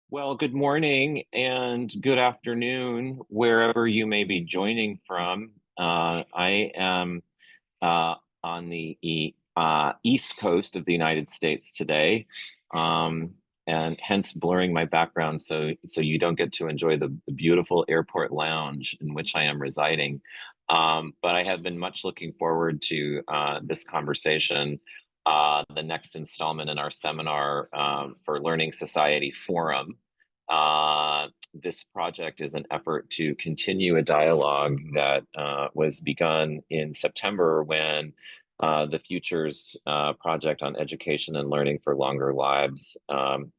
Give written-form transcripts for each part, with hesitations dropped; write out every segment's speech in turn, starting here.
Well, good morning and good afternoon, wherever you may be joining from. I am uh, on the East Coast of the United States today, um, and hence blurring my background so you don't get to enjoy the beautiful airport lounge in which I am residing. But I have been much looking forward to this conversation. The next installment in our seminar for Learning Society Forum. This project is an effort to continue a dialogue that was begun in September when the Futures Project on Education and Learning for Longer Lives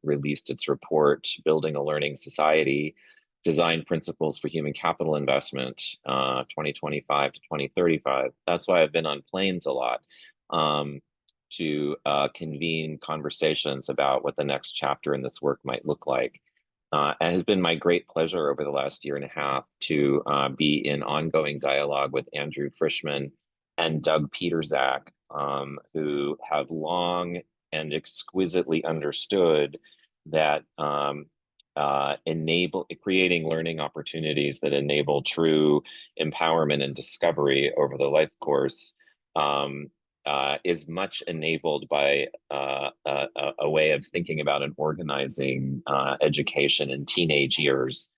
released its report, Building a Learning Society, Design Principles for Human Capital Investment, 2025 to 2035. That's why I've been on planes a lot. To convene conversations about what the next chapter in this work might look like. It has been my great pleasure over the last year and a half to be in ongoing dialogue with Andrew Frishman and Doug Pietrzak, who have long and exquisitely understood that enable creating learning opportunities that enable true empowerment and discovery over the life course. Is much enabled by a way of thinking about and organizing education in teenage years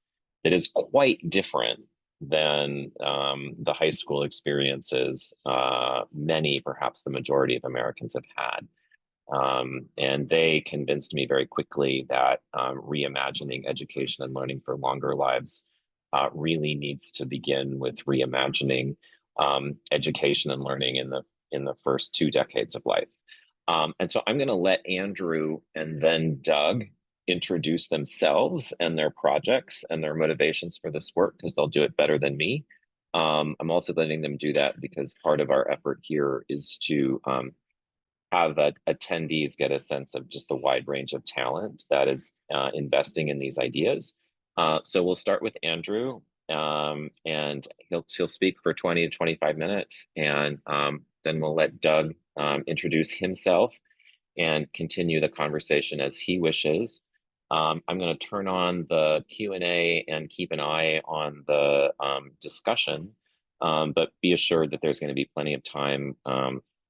that is quite different than the high school experiences many, perhaps the majority of Americans have had. And they convinced me very quickly that reimagining education and learning for longer lives really needs to begin with reimagining education and learning in the first 2 decades of life. And so I'm going to let Andrew and then Doug introduce themselves and their projects and their motivations for this work because they'll do it better than me. I'm also letting them do that because part of our effort here is to have attendees get a sense of just the wide range of talent that is investing in these ideas. So we'll start with Andrew, and he'll speak for 20 to 25 minutes, and then we'll let Doug introduce himself and continue the conversation as he wishes. I'm going to turn on the Q&A and keep an eye on the discussion, but be assured that there's going to be plenty of time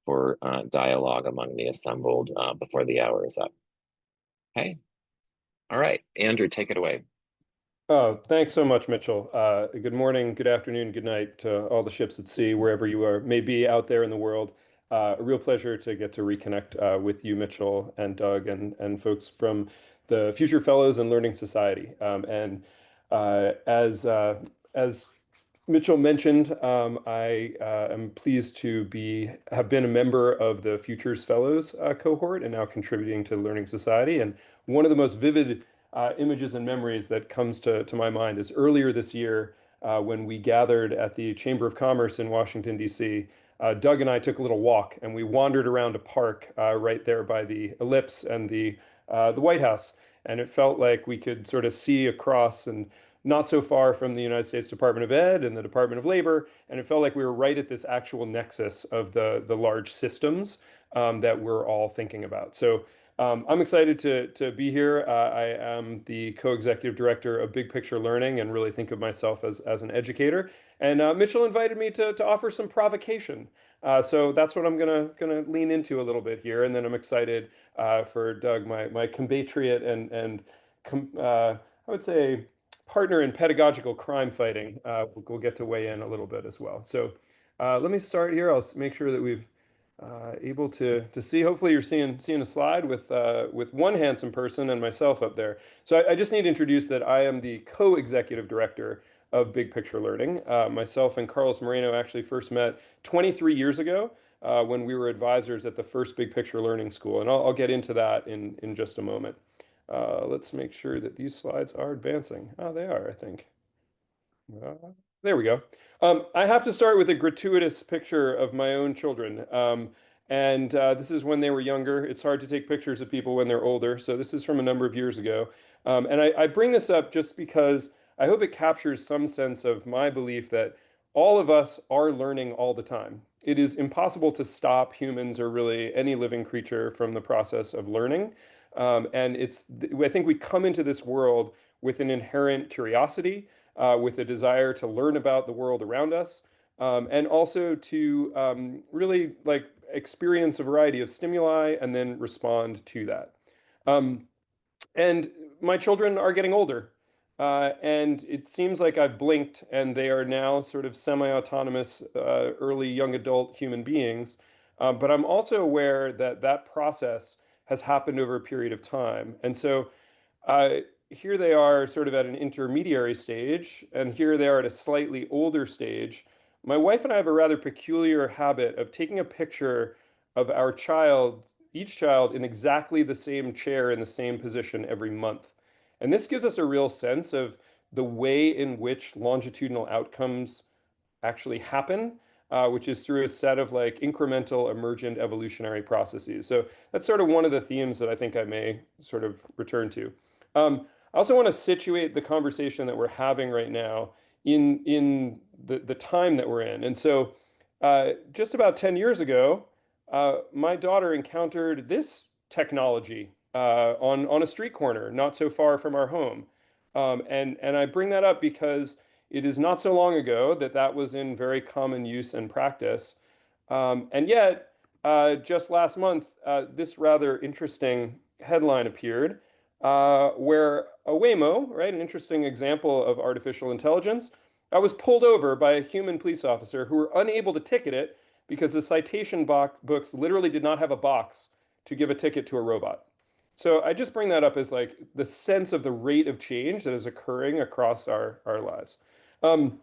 for dialogue among the assembled before the hour is up. Okay. All right. Andrew, take it away. Oh, thanks so much, Mitchell. Good morning, good afternoon, good night to all the ships at sea, wherever you are, may be out there in the world. A real pleasure to get to reconnect with you, Mitchell and Doug, and folks from the Future Fellows and Learning Society. And as Mitchell mentioned, I am pleased to have been a member of the Futures Fellows cohort and now contributing to Learning Society. And one of the most vivid images and memories that comes to my mind is earlier this year when we gathered at the Chamber of Commerce in Washington, D.C. Doug and I took a little walk and we wandered around a park right there by the Ellipse and the White House. And it felt like we could sort of see across and not so far from the United States Department of Ed and the Department of Labor, and it felt like we were right at this actual nexus of the large systems that we're all thinking about. So I'm excited to be here. I am the co-executive director of Big Picture Learning and really think of myself as an educator. And Mitchell invited me to offer some provocation. So that's what I'm gonna lean into a little bit here. And then I'm excited for Doug, my compatriot and I would say partner in pedagogical crime fighting. We'll get to weigh in a little bit as well. So let me start here. I'll make sure that we've able to see. Hopefully, you're seeing a slide with one handsome person and myself up there. So I just need to introduce that I am the co-executive director of Big Picture Learning. Myself and Carlos Moreno actually first met 23 years ago when we were advisors at the first Big Picture Learning School, and I'll get into that in just a moment. Let's make sure that these slides are advancing. Oh, they are, I think. Uh, there we go. I have to start with a gratuitous picture of my own children. And this is when they were younger. It's hard to take pictures of people when they're older. So this is from a number of years ago. And I bring this up just because I hope it captures some sense of my belief that all of us are learning all the time. It is impossible to stop humans or really any living creature from the process of learning. And I think we come into this world with an inherent curiosity, with a desire to learn about the world around us, and also to really like experience a variety of stimuli and then respond to that. Um, and my children are getting older. And it seems like I've blinked and they are now sort of semi-autonomous, early young adult human beings. But I'm also aware that that process has happened over a period of time. And so here they are sort of at an intermediary stage, and here they are at a slightly older stage. My wife and I have a rather peculiar habit of taking a picture of our child, each child, in exactly the same chair in the same position every month. And this gives us a real sense of the way in which longitudinal outcomes actually happen, which is through a set of like incremental emergent evolutionary processes. So that's sort of one of the themes that I think I may sort of return to. I also want to situate the conversation that we're having right now in the time that we're in. And so just about 10 years ago, my daughter encountered this technology on a street corner not so far from our home. And I bring that up because it is not so long ago that that was in very common use and practice. And yet, just last month, this rather interesting headline appeared where a Waymo, right, an interesting example of artificial intelligence, was pulled over by a human police officer who were unable to ticket it because the citation books literally did not have a box to give a ticket to a robot. So I just bring that up as like the sense of the rate of change that is occurring across our lives. Um,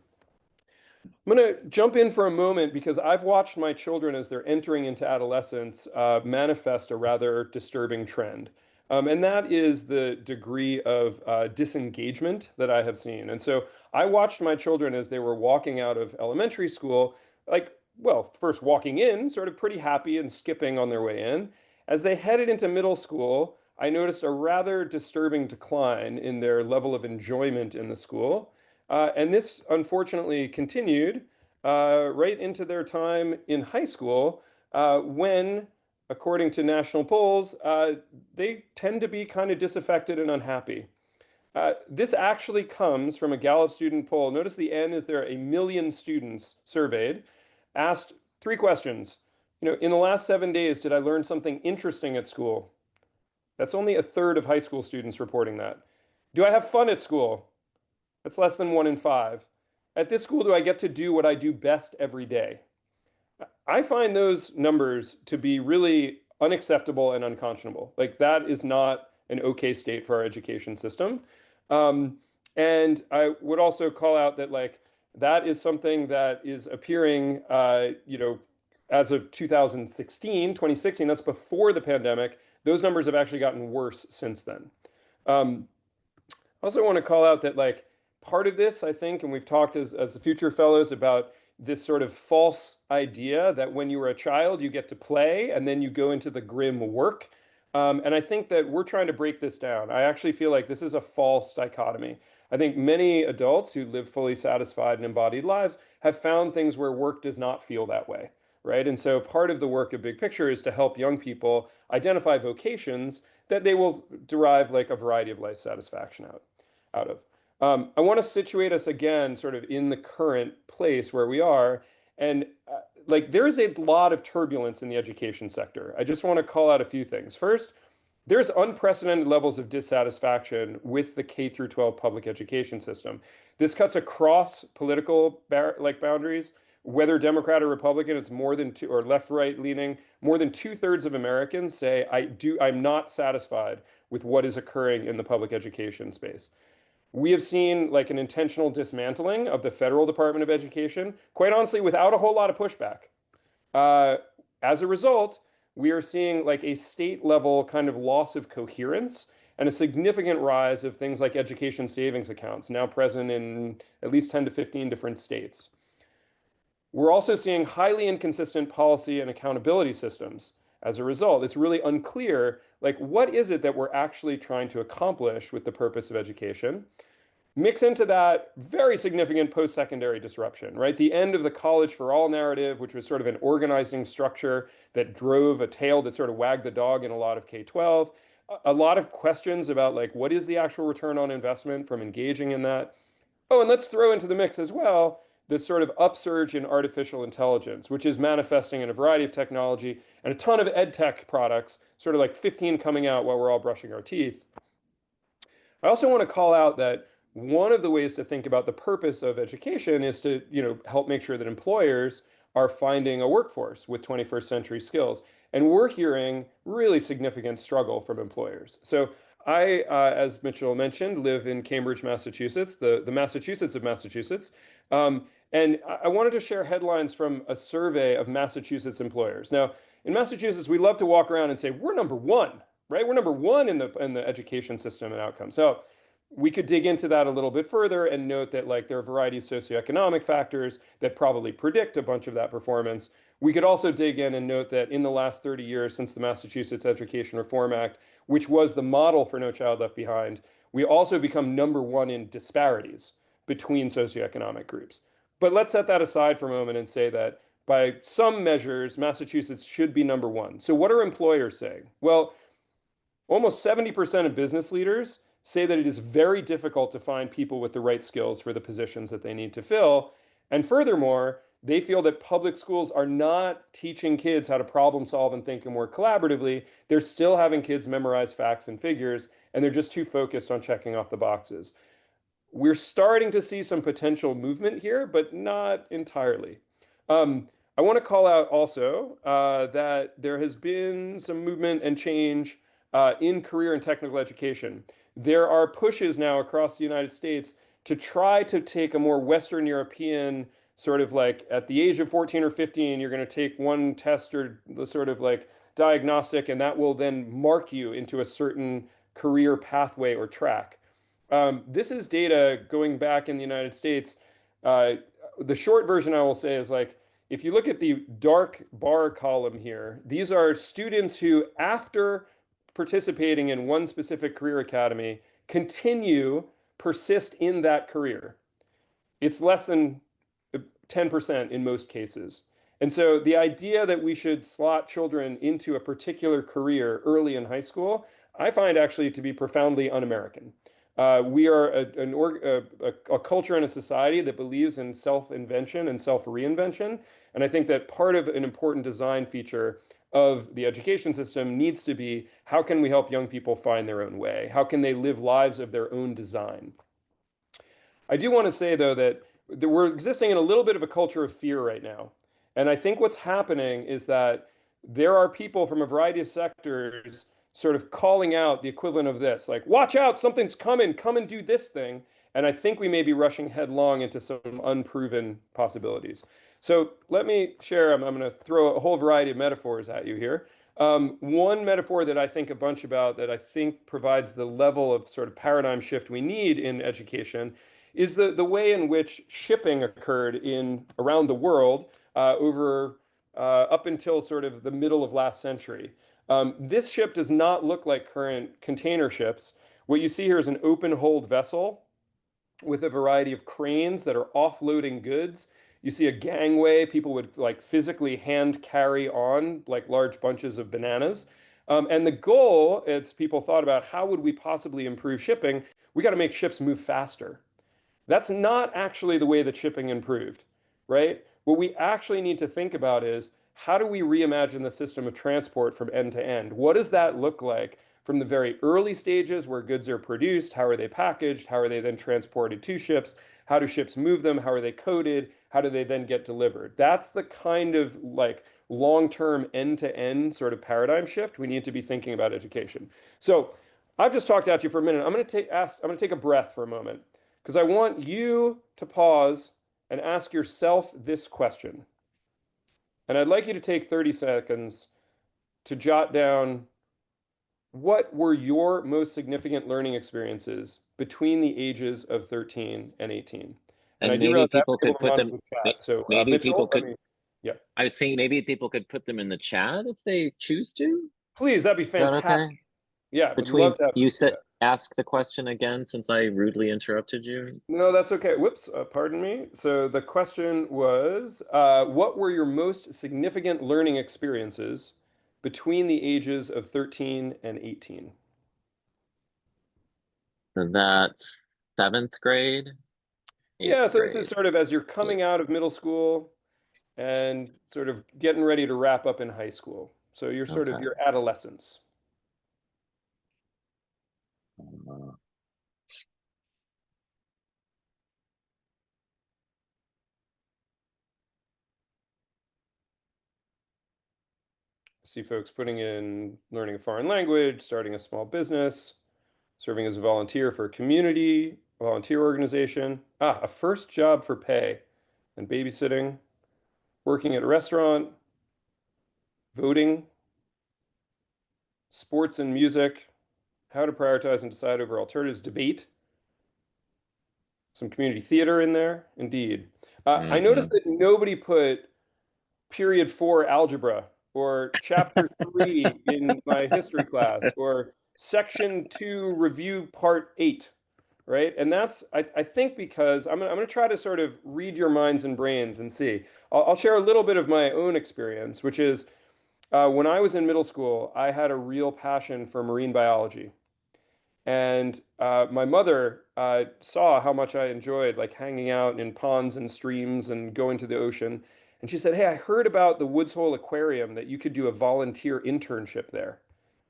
I'm going to jump in for a moment because I've watched my children as they're entering into adolescence manifest a rather disturbing trend. And that is the degree of disengagement that I have seen. And so I watched my children as they were walking out of elementary school, like, well, first walking in, sort of pretty happy and skipping on their way in. As they headed into middle school, I noticed a rather disturbing decline in their level of enjoyment in the school. And this unfortunately continued right into their time in high school when, according to national polls, they tend to be kind of disaffected and unhappy. This actually comes from a Gallup student poll. Notice the N is there are 1 million students surveyed, asked 3 questions. In the last 7 days, did I learn something interesting at school? That's only a third of high school students reporting that. Do I have fun at school? That's less than 1 in 5. At this school, do I get to do what I do best every day? I find those numbers to be really unacceptable and unconscionable. Like that is not an okay state for our education system. Um, and I would also call out that like that is something that is appearing, as of 2016, that's before the pandemic. Those numbers have actually gotten worse since then. Um, I also want to call out that like part of this, I think, and we've talked as the future fellows about this sort of false idea that when you were a child, you get to play and then you go into the grim work. And I think that we're trying to break this down. I actually feel like this is a false dichotomy. I think many adults who live fully satisfied and embodied lives have found things where work does not feel that way, right? And so part of the work of Big Picture is to help young people identify vocations that they will derive like a variety of life satisfaction out of. I want to situate us again sort of in the current place where we are. And like there is a lot of turbulence in the education sector. I just want to call out a few things. First, there's unprecedented levels of dissatisfaction with the K through 12 public education system. This cuts across political boundaries. Whether Democrat or Republican, it's more than two, or left-right leaning, more than 2/3 of Americans say, I'm not satisfied with what is occurring in the public education space. We have seen like an intentional dismantling of the federal Department of Education, quite honestly, without a whole lot of pushback. Uh, as a result, we are seeing like a state level kind of loss of coherence and a significant rise of things like education savings accounts, now present in at least 10 to 15 different states. We're also seeing highly inconsistent policy and accountability systems. As a result, it's really unclear, like, what is it that we're actually trying to accomplish with the purpose of education? Mix into that very significant post-secondary disruption, right? The end of the college for all narrative, which was sort of an organizing structure that drove a tail that sort of wagged the dog in a lot of K-12. a lot of questions about like what is the actual return on investment from engaging in that. Oh, and let's throw into the mix as well this sort of upsurge in artificial intelligence, which is manifesting in a variety of technology and a ton of ed tech products, sort of like 15 coming out while we're all brushing our teeth. I also want to call out that one of the ways to think about the purpose of education is to, help make sure that employers are finding a workforce with 21st century skills. And we're hearing really significant struggle from employers. So I, as Mitchell mentioned, live in Cambridge, Massachusetts, the Massachusetts of Massachusetts. And I wanted to share headlines from a survey of Massachusetts employers. Now, in Massachusetts, we love to walk around and say, we're number one, right? We're number one in the education system and outcomes. So we could dig into that a little bit further and note that like there are a variety of socioeconomic factors that probably predict a bunch of that performance. We could also dig in and note that in the last 30 years since the Massachusetts Education Reform Act, which was the model for No Child Left Behind, we also become number one in disparities between socioeconomic groups. But let's set that aside for a moment and say that by some measures, Massachusetts should be number one. So what are employers saying? Well, almost 70% of business leaders say that it is very difficult to find people with the right skills for the positions that they need to fill. And furthermore, they feel that public schools are not teaching kids how to problem solve and think more collaboratively. They're still having kids memorize facts and figures, and they're just too focused on checking off the boxes. We're starting to see some potential movement here, but not entirely. I want to call out also that there has been some movement and change in career and technical education. There are pushes now across the United States to try to take a more Western European sort of like at the age of 14 or 15, you're going to take one test or the sort of like diagnostic, and that will then mark you into a certain career pathway or track. This is data going back in the United States. Uh, the short version I will say is like, if you look at the dark bar column here, these are students who, after participating in one specific career academy, persist in that career. It's less than 10% in most cases. And so the idea that we should slot children into a particular career early in high school, I find actually to be profoundly un-American. We are a culture and a society that believes in self-invention and self-reinvention. And I think that part of an important design feature of the education system needs to be how can we help young people find their own way? How can they live lives of their own design? I do want to say, though, that we're existing in a little bit of a culture of fear right now. And I think what's happening is that there are people from a variety of sectors sort of calling out the equivalent of this, like, watch out, something's coming, come and do this thing. And I think we may be rushing headlong into some unproven possibilities. So let me share, I'm going to throw a whole variety of metaphors at you here. One metaphor that I think a bunch about that I think provides the level of sort of paradigm shift we need in education is the way in which shipping occurred in around the world over up until sort of the middle of last century. This ship does not look like current container ships. What you see here is an open hold vessel with a variety of cranes that are offloading goods. You see a gangway, people would like physically hand carry on like large bunches of bananas. And the goal, as people thought about how would we possibly improve shipping, we got to make ships move faster. That's not actually the way that shipping improved, right? What we actually need to think about is how do we reimagine the system of transport from end to end? What does that look like from the very early stages where goods are produced? How are they packaged? How are they then transported to ships? How do ships move them? How are they coded? How do they then get delivered? That's the kind of like long-term end-to-end sort of paradigm shift we need to be thinking about education. So I've just talked at you for a minute. I'm going to take a breath for a moment because I want you to pause and ask yourself this question. And I'd like you to take 30 seconds to jot down what were your most significant learning experiences between the ages of 13 and 18? And I And do maybe realize that people could people put want them, to chat. So maybe people Mitchell, could, yeah, I was thinking maybe people could put them in the chat if they choose to. Is please, that'd be that okay? fantastic. Yeah, would Between love to have you people do said that. ask the question again since I rudely interrupted you. No, that's okay. Whoops, pardon me. So the question was, what were your most significant learning experiences between the ages of 13 and 18? So that's seventh grade, eighth Yeah, so this is grade, sort of as you're eighth. coming out of middle school and sort of getting ready to wrap up in high school. So you're sort of Okay. your adolescence. Uh, See folks putting in learning a foreign language, starting a small business, serving as a volunteer for a community, volunteer organization. Ah, a first job for pay and babysitting, working at a restaurant, voting, sports and music, how to prioritize and decide over alternatives, debate, some community theater in there. Indeed. I mm-hmm. noticed that nobody put period 4 algebra or chapter 3 in my history class or section 2 review part 8, right? And that's, I think, because I'm gonna try to sort of read your minds and brains and see. I'll share a little bit of my own experience, which is when I was in middle school, I had a real passion for marine biology. And my mother saw how much I enjoyed like hanging out in ponds and streams and going to the ocean. And she said, "Hey, I heard about the Woods Hole Aquarium that you could do a volunteer internship there."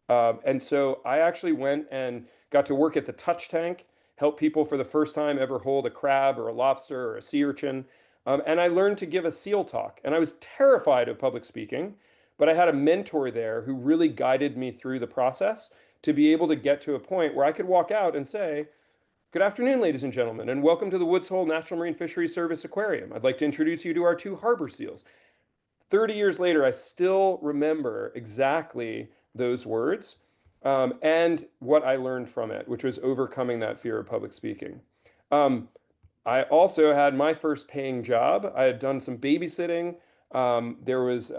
And so I actually went and got to work at the touch tank, help people for the first time ever hold a crab or a lobster or a sea urchin. And I learned to give a seal talk. And I was terrified of public speaking, but I had a mentor there who really guided me through the process to be able to get to a point where I could walk out and say, "Good afternoon, ladies and gentlemen, and welcome to the Woods Hole National Marine Fisheries Service Aquarium. I'd like to introduce you to our 2 harbor seals." 30 years later, I still remember exactly those words and what I learned from it, which was overcoming that fear of public speaking. Um, I also had my first paying job. I had done some babysitting. There was,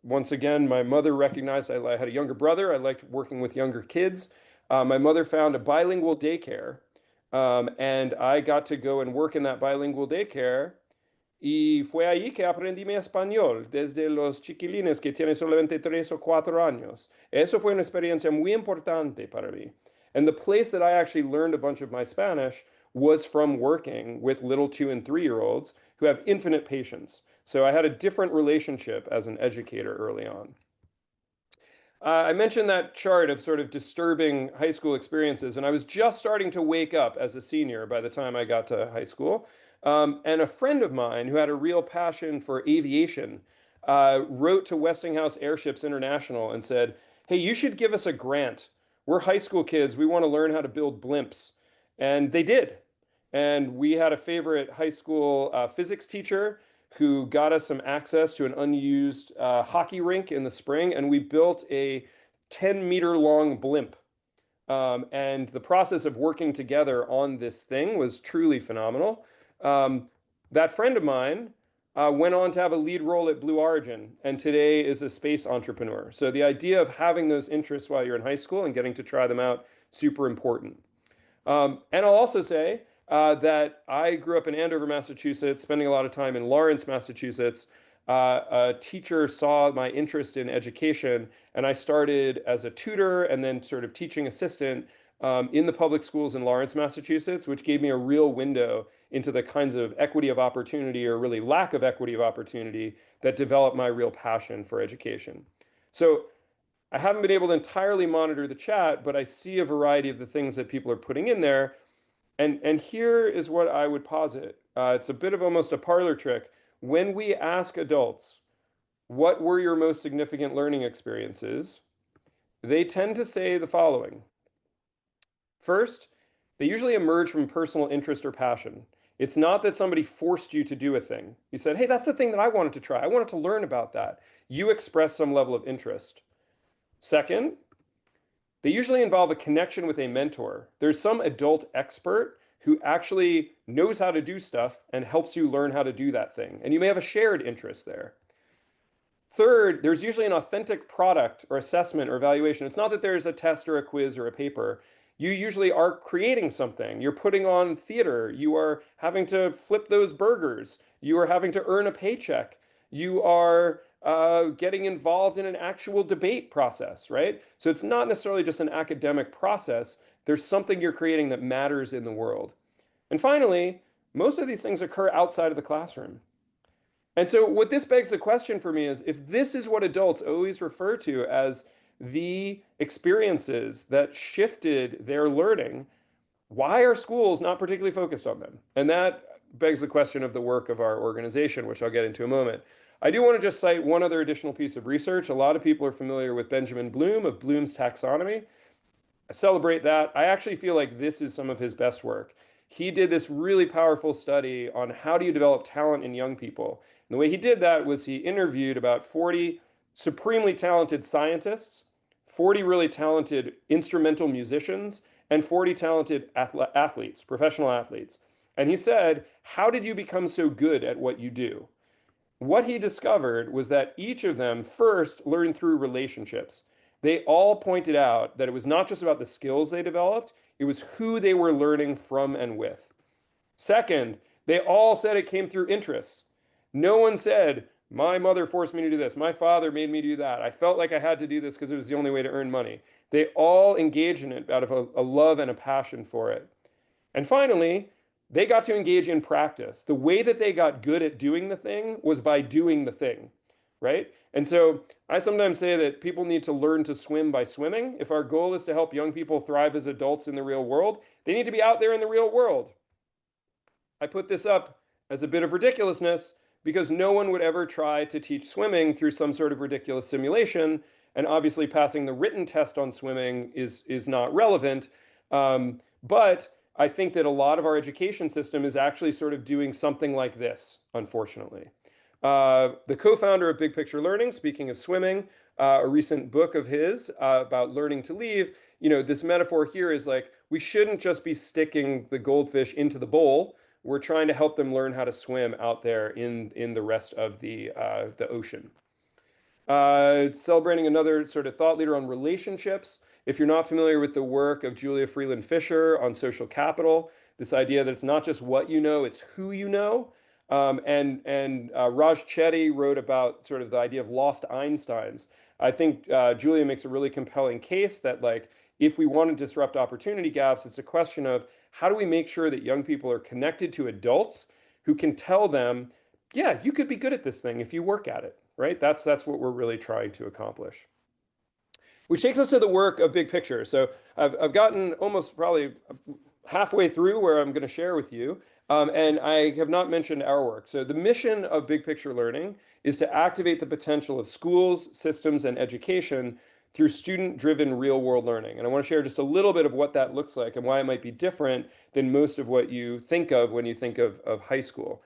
once again, my mother recognized I had a younger brother. I liked working with younger kids. My mother found a bilingual daycare, and I got to go and work in that bilingual daycare. Y fue allí que aprendí mi español, desde los chiquilines que tienen solamente 3 o 4 años. Eso fue una experiencia muy importante para mí. And the place that I actually learned a bunch of my Spanish was from working with little 2 and 3 year olds who have infinite patience. So I had a different relationship as an educator early on. I mentioned that chart of sort of disturbing high school experiences, and I was just starting to wake up as a senior by the time I got to high school. And a friend of mine who had a real passion for aviation wrote to Westinghouse Airships International and said, "Hey, you should give us a grant. We're high school kids. We want to learn how to build blimps." And they did. And we had a favorite high school physics teacher who got us some access to an unused hockey rink in the spring, and we built a 10-meter long blimp. And the process of working together on this thing was truly phenomenal. Um, that friend of mine went on to have a lead role at Blue Origin and today is a space entrepreneur. So the idea of having those interests while you're in high school and getting to try them out, super important. And I'll also say that I grew up in Andover, Massachusetts, spending a lot of time in Lawrence, Massachusetts. A teacher saw my interest in education, and I started as a tutor and then sort of teaching assistant in the public schools in Lawrence, Massachusetts, which gave me a real window into the kinds of equity of opportunity or really lack of equity of opportunity that developed my real passion for education. So I haven't been able to entirely monitor the chat, but I see a variety of the things that people are putting in there. And here is what I would posit. It's a bit of almost a parlor trick. When we ask adults, what were your most significant learning experiences? They tend to say the following. First, they usually emerge from personal interest or passion. It's not that somebody forced you to do a thing. You said, "Hey, that's the thing that I wanted to try. I wanted to learn about that." You express some level of interest. Second, they usually involve a connection with a mentor. There's some adult expert who actually knows how to do stuff and helps you learn how to do that thing. And you may have a shared interest there. Third, there's usually an authentic product or assessment or evaluation. It's not that there's a test or a quiz or a paper. You usually are creating something. You're putting on theater. You are having to flip those burgers. You are having to earn a paycheck. You are getting involved in an actual debate process, right? So it's not necessarily just an academic process. There's something you're creating that matters in the world. And finally, most of these things occur outside of the classroom. And so, what this begs the question for me is if this is what adults always refer to as the experiences that shifted their learning, why are schools not particularly focused on them? And that begs the question of the work of our organization, which I'll get into in a moment. I do want to just cite one other additional piece of research. A lot of people are familiar with Benjamin Bloom of Bloom's taxonomy. I celebrate that. I actually feel like this is some of his best work. He did this really powerful study on how do you develop talent in young people. And the way he did that was he interviewed about 40 supremely talented scientists, 40 really talented instrumental musicians, and 40 talented athletes, professional athletes. And he said, how did you become so good at what you do? What he discovered was that each of them first learned through relationships. They all pointed out that it was not just about the skills they developed, it was who they were learning from and with. Second, they all said it came through interests. No one said, my mother forced me to do this. My father made me do that. I felt like I had to do this because it was the only way to earn money. They all engaged in it out of a love and a passion for it. And finally, they got to engage in practice. The way that they got good at doing the thing was by doing the thing, right? And so I sometimes say that people need to learn to swim by swimming. If our goal is to help young people thrive as adults in the real world, they need to be out there in the real world. I put this up as a bit of ridiculousness because no one would ever try to teach swimming through some sort of ridiculous simulation. And obviously, passing the written test on swimming is not relevant. But I think that a lot of our education system is actually sort of doing something like this, unfortunately. The co-founder of Big Picture Learning, speaking of swimming, a recent book of his about learning to leave, this metaphor here is like, we shouldn't just be sticking the goldfish into the bowl. We're trying to help them learn how to swim out there in the rest of the ocean. It's celebrating another sort of thought leader on relationships. If you're not familiar with the work of Julia Freeland Fisher on social capital, this idea that it's not just what you know, it's who you know. And Raj Chetty wrote about sort of the idea of lost Einsteins. I think Julia makes a really compelling case that like if we want to disrupt opportunity gaps, it's a question of how do we make sure that young people are connected to adults who can tell them, yeah, you could be good at this thing if you work at it, right? That's what we're really trying to accomplish. Which takes us to the work of Big Picture. So I've gotten almost probably halfway through where I'm going to share with you. And I have not mentioned our work. So the mission of Big Picture Learning is to activate the potential of schools, systems, and education through student-driven real-world learning. And I want to share just a little bit of what that looks like and why it might be different than most of what you think of when you think of high school.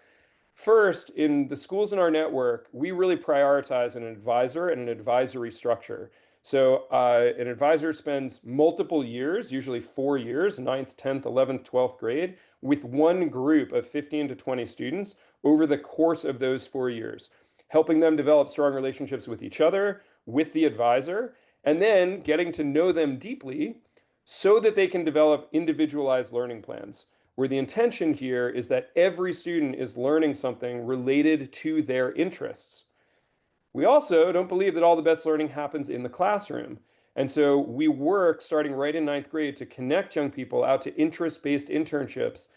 First, in the schools in our network, we really prioritize an advisor and an advisory structure. So an advisor spends multiple years, usually 4 years, ninth, 10th, 11th, 12th grade, with one group of 15 to 20 students over the course of those 4 years, helping them develop strong relationships with each other, with the advisor, and then getting to know them deeply so that they can develop individualized learning plans, where the intention here is that every student is learning something related to their interests. We also don't believe that all the best learning happens in the classroom. And so we work starting right in ninth grade to connect young people out to interest-based internships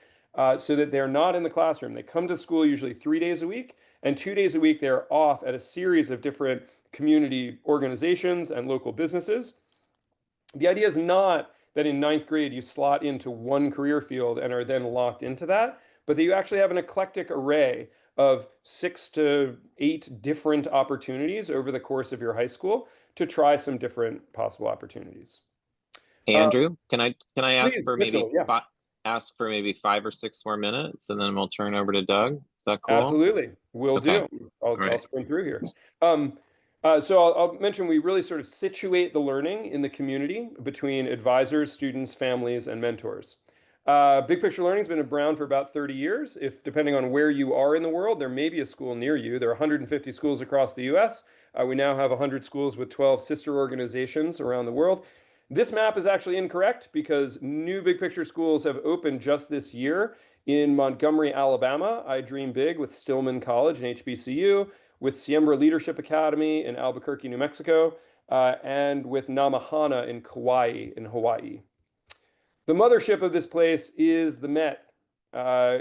so that they're not in the classroom. They come to school usually 3 days a week, and 2 days a week they're off at a series of different community organizations and local businesses. The idea is not that in ninth grade you slot into one career field and are then locked into that, but that you actually have an eclectic array of 6 to 8 different opportunities over the course of your high school to try some different possible opportunities. Andrew, can I ask Please, for Mitchell, maybe yeah, ask for maybe 5 or 6 more minutes, and then we'll turn over to Doug. Is that cool? absolutely. Will Okay. do. All I'll right. sprint through here. So I'll mention we really sort of situate the learning in the community between advisors, students, families, and mentors. Big Picture Learning has been around for about 30 years. If depending on where you are in the world, there may be a school near you. There are 150 schools across the US. We now have 100 schools with 12 sister organizations around the world. This map is actually incorrect because new Big Picture schools have opened just this year in Montgomery, Alabama. I dream big with Stillman College and HBCU. with Siembra Leadership Academy in Albuquerque, New Mexico, and with Namahana in Kauai, in Hawaii. The mothership of this place is the Met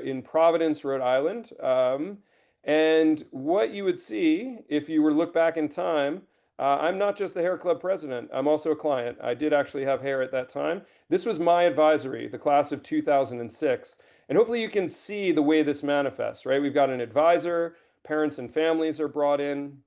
in Providence, Rhode Island. And what you would see if you were to look back in time, I'm not just the hair club president, I'm also a client. I did actually have hair at that time. This was my advisory, the class of 2006. And hopefully you can see the way this manifests, right? We've got an advisor, parents and families are brought in.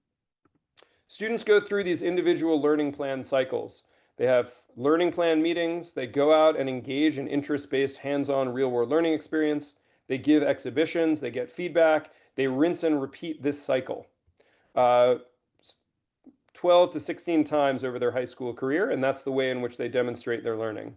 Students go through these individual learning plan cycles. They have learning plan meetings. They go out and engage in interest-based hands-on real-world learning experience. They give exhibitions. They get feedback. They rinse and repeat this cycle 12 to 16 times over their high school career, and that's the way in which they demonstrate their learning.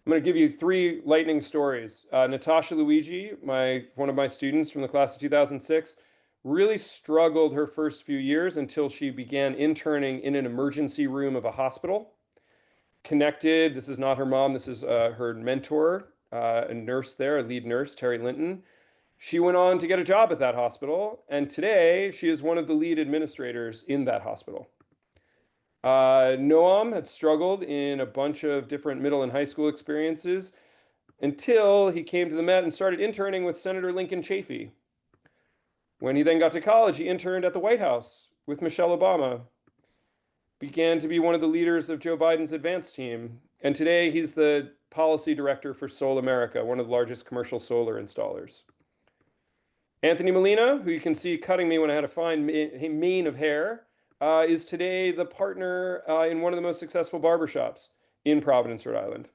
I'm going to give you 3 lightning stories. Natasha Luigi, one of my students from the class of 2006, really struggled her first few years until she began interning in an emergency room of a hospital. Connected, this is not her mom, this is her mentor, a nurse there, a lead nurse, Terry Linton. She went on to get a job at that hospital, and today she is one of the lead administrators in that hospital. Noam had struggled in a bunch of different middle and high school experiences until he came to the Met and started interning with Senator Lincoln Chafee. When he then got to college, he interned at the White House with Michelle Obama, began to be one of the leaders of Joe Biden's advance team, and today he's the policy director for Sol America, one of the largest commercial solar installers. Anthony Molina, who you can see cutting me when I had a fine mane of hair, is today the partner in one of the most successful barbershops in Providence, Rhode Island.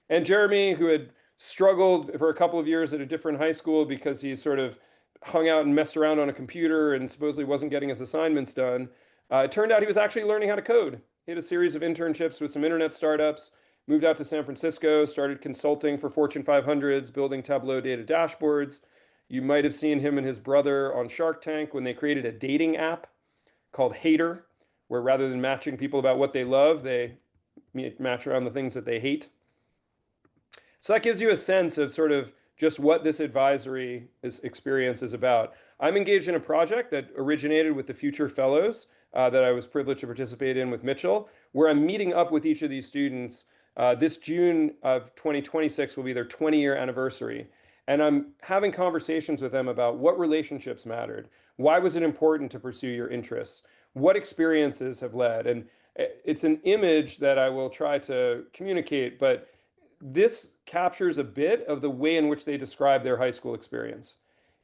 And Jeremy, who had struggled for a couple of years at a different high school because he sort of hung out and messed around on a computer and supposedly wasn't getting his assignments done. It turned out he was actually learning how to code. He had a series of internships with some internet startups, moved out to San Francisco, started consulting for Fortune 500s, building Tableau data dashboards. You might have seen him and his brother on Shark Tank when they created a dating app called Hater, where rather than matching people about what they love, they match around the things that they hate. So that gives you a sense of sort of just what this advisory experience is about. I'm engaged in a project that originated with the Future Fellows that I was privileged to participate in with Mitchell, where I'm meeting up with each of these students. This June of 2026 will be their 20-year anniversary. And I'm having conversations with them about what relationships mattered. Why was it important to pursue your interests? What experiences have led? And it's an image that I will try to communicate, but this captures a bit of the way in which they describe their high school experience.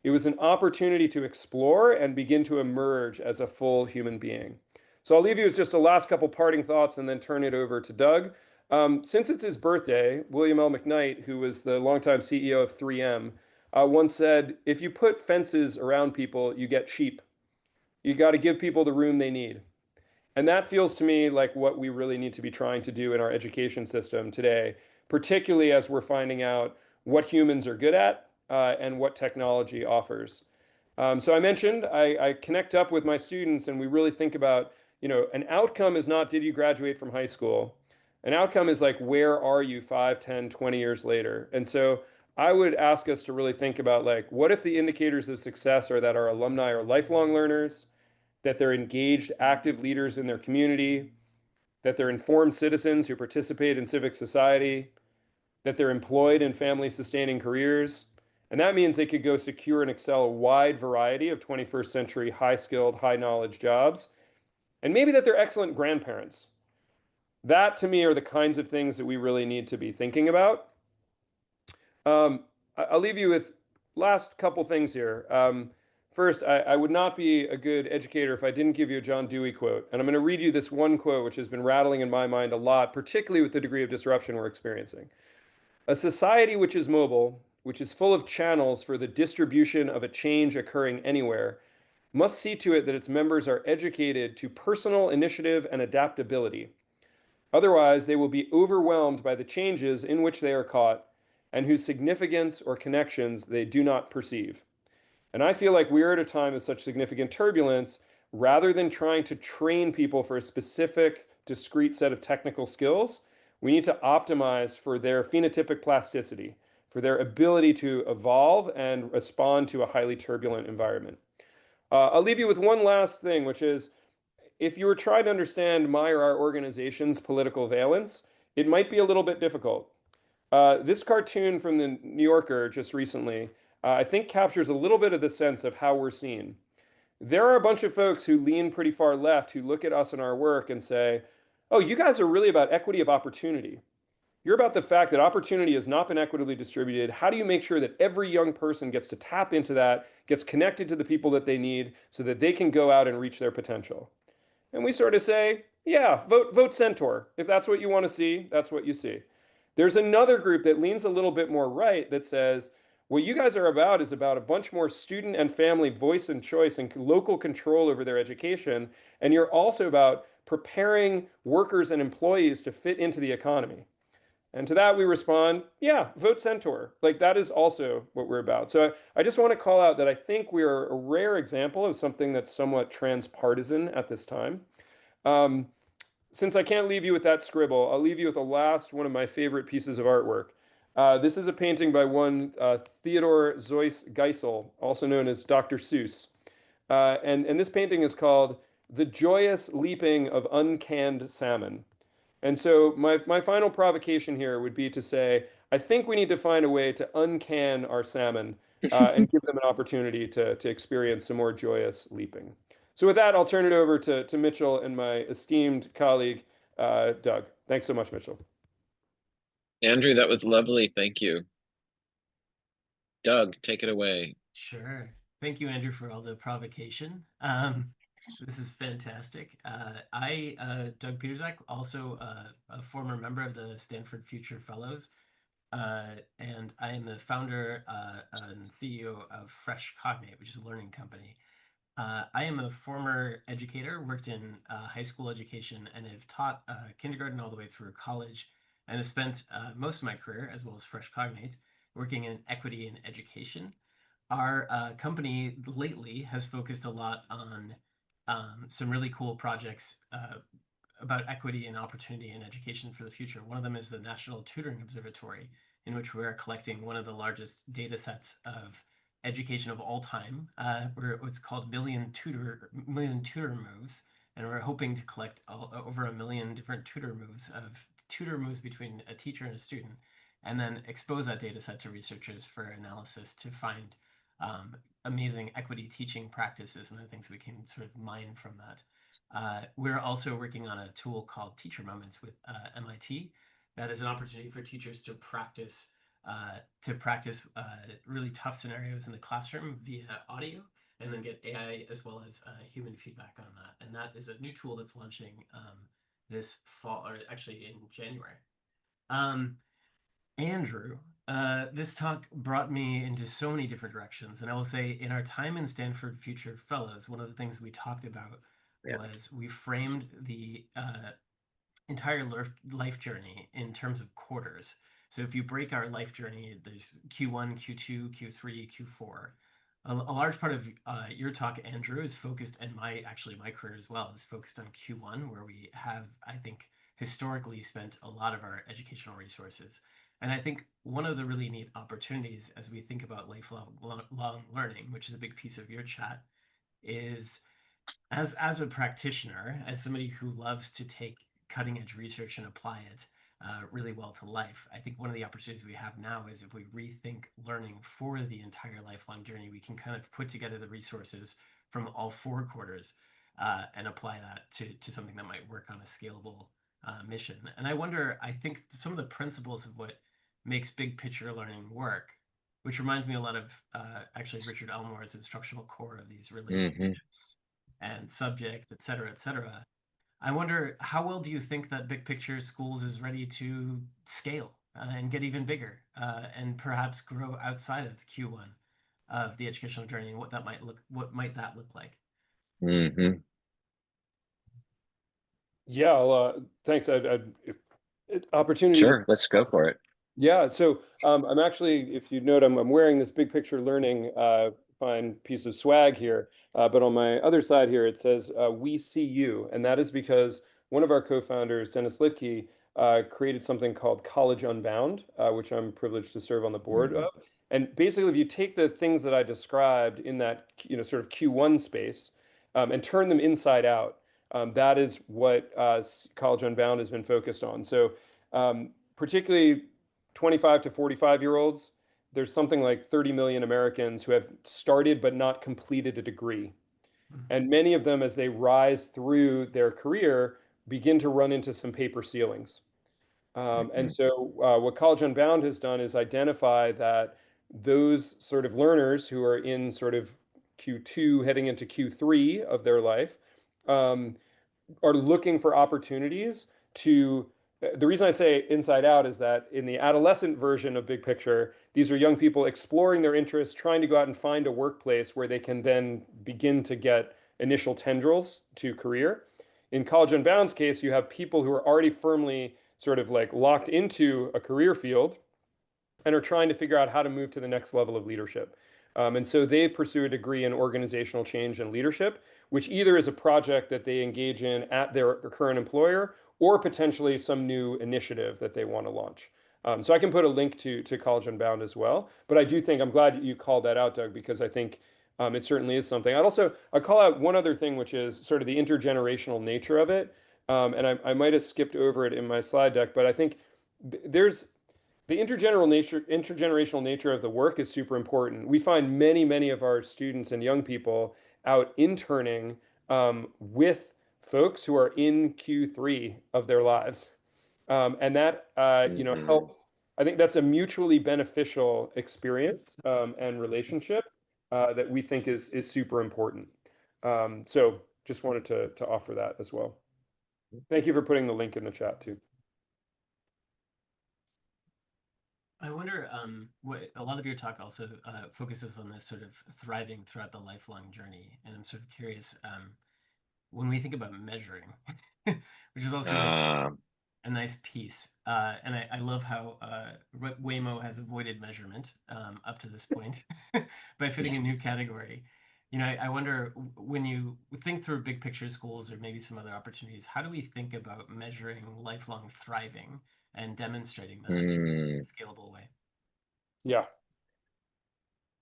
It was an opportunity to explore and begin to emerge as a full human being. So I'll leave you with just the last couple parting thoughts and then turn it over to Doug. Since it's his birthday, William L. McKnight, who was the longtime CEO of 3M, once said, if you put fences around people, you get sheep. You got to give people the room they need. And that feels to me like what we really need to be trying to do in our education system today, particularly as we're finding out what humans are good at and what technology offers. So I mentioned I connect up with my students and we really think about, an outcome is not did you graduate from high school? An outcome is like, where are you 5, 10, 20 years later? And so I would ask us to really think about like, what if the indicators of success are that our alumni are lifelong learners, that they're engaged, active leaders in their community, that they're informed citizens who participate in civic society, that they're employed in family-sustaining careers. And that means they could go secure and excel a wide variety of 21st century high-skilled, high-knowledge jobs. And maybe that they're excellent grandparents. That, to me, are the kinds of things that we really need to be thinking about. I'll leave you with last couple things here. First, I would not be a good educator if I didn't give you a John Dewey quote. And I'm going to read you this one quote, which has been rattling in my mind a lot, particularly with the degree of disruption we're experiencing. A society which is mobile, which is full of channels for the distribution of a change occurring anywhere, must see to it that its members are educated to personal initiative and adaptability. Otherwise, they will be overwhelmed by the changes in which they are caught and whose significance or connections they do not perceive. And I feel like we're at a time of such significant turbulence, rather than trying to train people for a specific, discrete set of technical skills, we need to optimize for their phenotypic plasticity, for their ability to evolve and respond to a highly turbulent environment. I'll leave you with one last thing, which is if you were trying to understand my or our organization's political valence, it might be a little bit difficult. This cartoon from the New Yorker just recently, I think captures a little bit of the sense of how we're seen. There are a bunch of folks who lean pretty far left who look at us and our work and say, oh, you guys are really about equity of opportunity. You're about the fact that opportunity has not been equitably distributed. How do you make sure that every young person gets to tap into that, gets connected to the people that they need so that they can go out and reach their potential? And we sort of say, yeah, vote Centaur. If that's what you want to see, that's what you see. There's another group that leans a little bit more right that says, what you guys are about is about a bunch more student and family voice and choice and local control over their education. And you're also about preparing workers and employees to fit into the economy. And to that we respond, yeah, vote Centaur. Like that is also what we're about. So I just want to call out that I think we are a rare example of something that's somewhat transpartisan at this time. Um, since I can't leave you with that scribble, I'll leave you with the last one of my favorite pieces of artwork. This is a painting by one Theodore Zeuss Geisel, also known as Dr. Seuss. And this painting is called The Joyous Leaping of Uncanned Salmon. And so my final provocation here would be to say, I think we need to find a way to uncan our salmon and give them an opportunity to experience some more joyous leaping. So with that, I'll turn it over to Mitchell and my esteemed colleague, Doug. Thanks so much, Mitchell. Andrew, that was lovely. Thank you. Doug, take it away. Sure. Thank you, Andrew, for all the provocation. This is fantastic. Doug Pietrzak, also a former member of the Stanford Future Fellows, and I am the founder and CEO of Fresh Cognate, which is a learning company. I am a former educator, worked in high school education, and have taught kindergarten all the way through college, and have spent most of my career, as well as Fresh Cognate, working in equity in education. Our company lately has focused a lot on some really cool projects about equity and opportunity in education for the future. One of them is the National Tutoring Observatory, in which we're collecting one of the largest data sets of education of all time. We're what's called million tutor moves, and we're hoping to collect over 1 million different tutor moves between a teacher and a student, and then expose that data set to researchers for analysis to find amazing equity teaching practices and the things we can sort of mine from that. We're also working on a tool called Teacher Moments with MIT. That is an opportunity for teachers to practice really tough scenarios in the classroom via audio, and then get AI as well as human feedback on that. And that is a new tool that's launching this fall, or actually in January. Andrew, this talk brought me into so many different directions. And I will say, in our time in Stanford Future Fellows, one of the things we talked about was we framed the entire life journey in terms of quarters. So if you break our life journey, there's Q1, Q2, Q3, Q4. A large part of your talk, Andrew, is focused, and my career as well is focused on Q1, where we have, I think, historically spent a lot of our educational resources. And I think one of the really neat opportunities as we think about lifelong learning, which is a big piece of your chat, is as a practitioner, as somebody who loves to take cutting edge research and apply it really well to life, I think one of the opportunities we have now is if we rethink learning for the entire lifelong journey, we can kind of put together the resources from all 4 quarters and apply that to something that might work on a scalable mission. And I think some of the principles of what makes big picture learning work, which reminds me a lot of actually Richard Elmore's instructional core of these relationships and subject, et cetera, et cetera. I wonder, how well do you think that big picture schools is ready to scale and get even bigger and perhaps grow outside of Q1 of the educational journey, and what might that look like? Mm-hmm. Yeah, thanks. Opportunity to. Sure, let's go for it. Yeah, so I'm actually, if you note, I'm wearing this big picture learning fine piece of swag here, but on my other side here it says "We see you," and that is because one of our co-founders, Dennis Litke, created something called College Unbound, which I'm privileged to serve on the board of. And basically, if you take the things that I described in that, sort of Q1 space, and turn them inside out, that is what College Unbound has been focused on. So, particularly 25 to 45-year-olds, there's something like 30 million Americans who have started but not completed a degree. Mhm. And many of them, as they rise through their career, begin to run into some paper ceilings. And Mhm. so, what College Unbound has done is identify that those sort of learners who are in sort of Q2 heading into Q3 of their life, um, are looking for opportunities to. The reason I say inside out is that in the adolescent version of Big Picture, these are young people exploring their interests, trying to go out and find a workplace where they can then begin to get initial tendrils to career. In College Unbound's case, you have people who are already firmly sort of like locked into a career field and are trying to figure out how to move to the next level of leadership. And so they pursue a degree in organizational change and leadership, which either is a project that they engage in at their current employer or potentially some new initiative that they want to launch. So I can put a link to College Unbound as well. But I do think I'm glad that you called that out, Doug, because I think it certainly is something. I'd call out one other thing, which is sort of the intergenerational nature of it. And I might have skipped over it in my slide deck, but I think there's the intergenerational nature of the work is super important. We find many of our students and young people out interning with folks who are in Q3 of their lives. And that Mhm. helps. I think that's a mutually beneficial experience and relationship that we think is super important. So just wanted to offer that as well. Thank you for putting the link in the chat too. I wonder, what a lot of your talk also focuses on this sort of thriving throughout the lifelong journey, and I'm sort of curious, when we think about measuring, which is also Uh, a nice piece, and I love how Waymo has avoided measurement up to this point by fitting a new category. I wonder when you think through big picture schools or maybe some other opportunities, how do we think about measuring lifelong thriving and demonstrating that in a mm, scalable way? Yeah.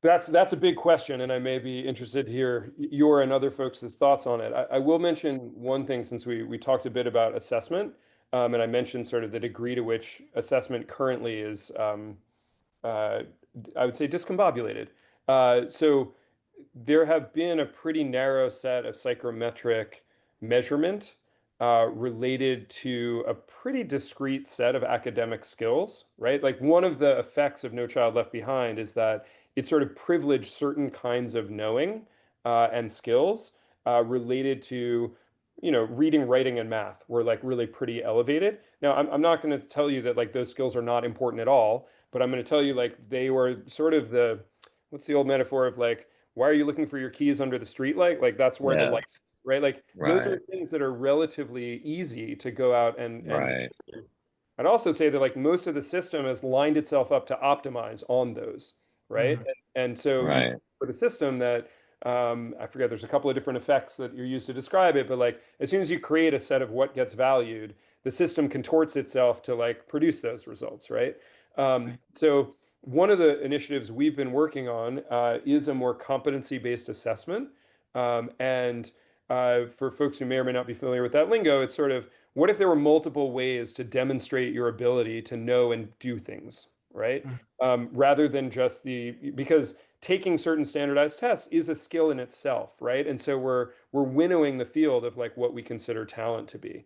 That's a big question, and I may be interested to hear your and other folks' thoughts on it. I will mention one thing since we talked a bit about assessment, and I mentioned sort of the degree to which assessment currently is, uh, I would say, discombobulated. So there have been a pretty narrow set of psychometric measurement related to a pretty discrete set of academic skills, right? Like one of the effects of No Child Left Behind is that it sort of privileged certain kinds of knowing and skills related to, reading, writing, and math were like really pretty elevated. Now, I'm not going to tell you that like those skills are not important at all, but I'm going to tell you like they were sort of what's the old metaphor of like, why are you looking for your keys under the street light? Like that's where the light yes. is, right? Like those are Right. things that are relatively easy to go out and Right. determine. I'd also say that like most of the system has lined itself up to optimize on those, right? Hmm. And so you Right. for the system that I forget, there's a couple of different effects that you're used to describe it, but like as soon as you create a set of what gets valued, the system contorts itself to like produce those results, right? Right. So one of the initiatives we've been working on is a more competency-based assessment. And for folks who may or may not be familiar with that lingo, it's sort of what if there were multiple ways to demonstrate your ability to know and do things, right? Mhm. Rather than just because taking certain standardized tests is a skill in itself, right? And so we're winnowing the field of like what we consider talent to be.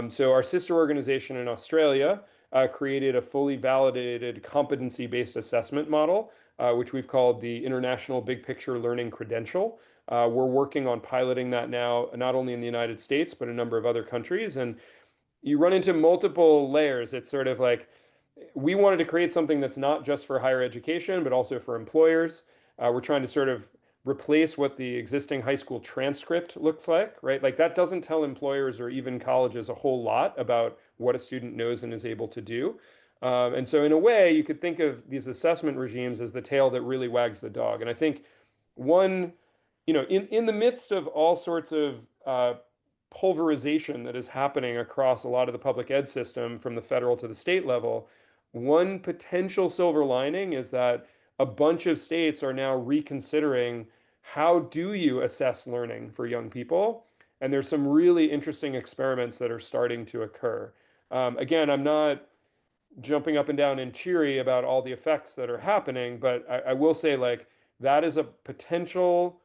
So our sister organization in Australia created a fully validated competency-based assessment model, which we've called the International Big Picture Learning Credential. We're working on piloting that now, not only in the United States, but a number of other countries. And you run into multiple layers. It's sort of like we wanted to create something that's not just for higher education, but also for employers. We're trying to sort of replace what the existing high school transcript looks like, right? Like that doesn't tell employers or even colleges a whole lot about what a student knows and is able to do. And so, in a way, you could think of these assessment regimes as the tail that really wags the dog. And I think one, in the midst of all sorts of pulverization that is happening across a lot of the public ed system from the federal to the state level, one potential silver lining is that a bunch of states are now reconsidering how do you assess learning for young people. And there's some really interesting experiments that are starting to occur. Again, I'm not jumping up and down and cheery about all the effects that are happening, but I will say like that is a potential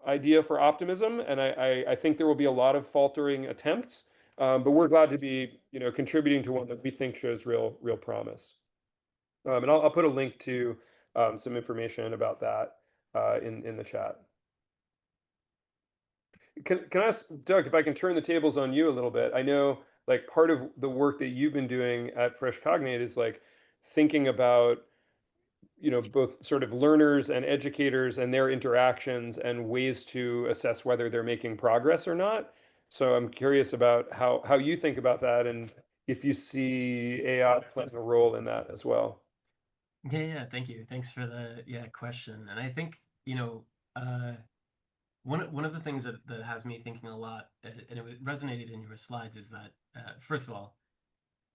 idea for optimism, and I think there will be a lot of faltering attempts, but we're glad to be contributing to one that we think shows real promise. And I'll put a link to some information about that in the chat. Can I ask Doug if I can turn the tables on you a little bit? I know like part of the work that you've been doing at Fresh Cognate is like thinking about both sort of learners and educators and their interactions and ways to assess whether they're making progress or not. So I'm curious about how you think about that and if you see AI playing a role in that as well. Yeah, thank you. Thanks for the question. And I think, uh, one of the things that has me thinking a lot, and it resonated in your slides, is that first of all,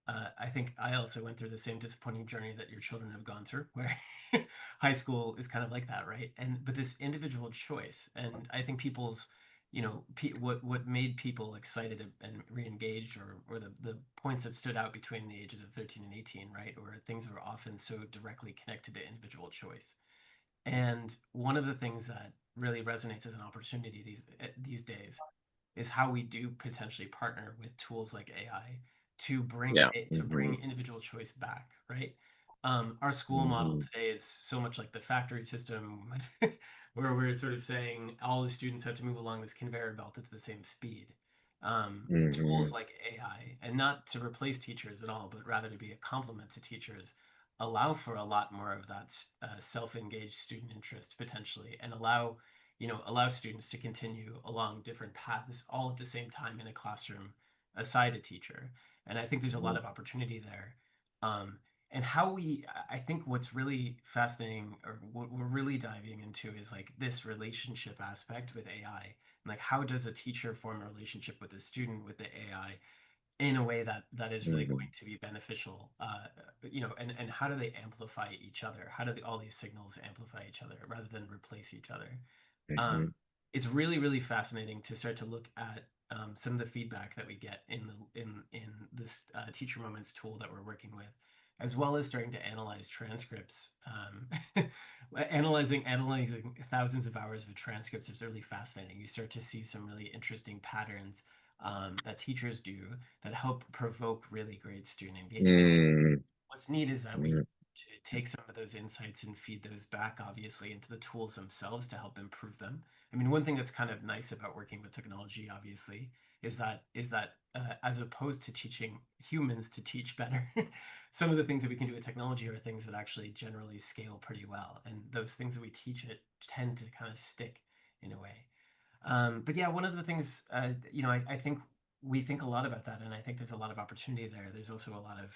I think I also went through the same disappointing journey that your children have gone through, where high school is kind of like that, right? But this individual choice, and I think people's, what made people excited and re-engaged, or the points that stood out between the ages of 13 and 18, right? Or things were often so directly connected to individual choice. And one of the things that really resonates as an opportunity these days is how we do potentially partner with tools like AI to Yeah. bring individual choice back, right? Our school model today is so much like the factory system, where we're sort of saying all the students have to move along this conveyor belt at the same speed. Tools like AI, and not to replace teachers at all, but rather to be a complement to teachers, allow for a lot more of that self-engaged student interest potentially, and allow students to continue along different paths all at the same time in a classroom aside a teacher. And I think there's a lot of opportunity there. And I think what's really fascinating, or what we're really diving into, is like this relationship aspect with AI. And like, how does a teacher form a relationship with a student with the AI in a way that is really going to be beneficial, and how do they amplify each other? How do all these signals amplify each other rather than replace each other? It's really fascinating to start to look at some of the feedback that we get in this teacher moments tool that we're working with, as well as starting to analyze transcripts. Analyzing thousands of hours of transcripts is really fascinating. You start to see some really interesting patterns that teachers do that help provoke really great student engagement. What's neat is that we to take some of those insights and feed those back, obviously, into the tools themselves to help improve them. I mean, one thing that's kind of nice about working with technology, obviously, is that as opposed to teaching humans to teach better, some of the things that we can do with technology are things that actually generally scale pretty well, and those things that we teach it tend to kind of stick in a way. But yeah, one of the things, I think we think a lot about that, and I think there's a lot of opportunity there. There's also a lot of,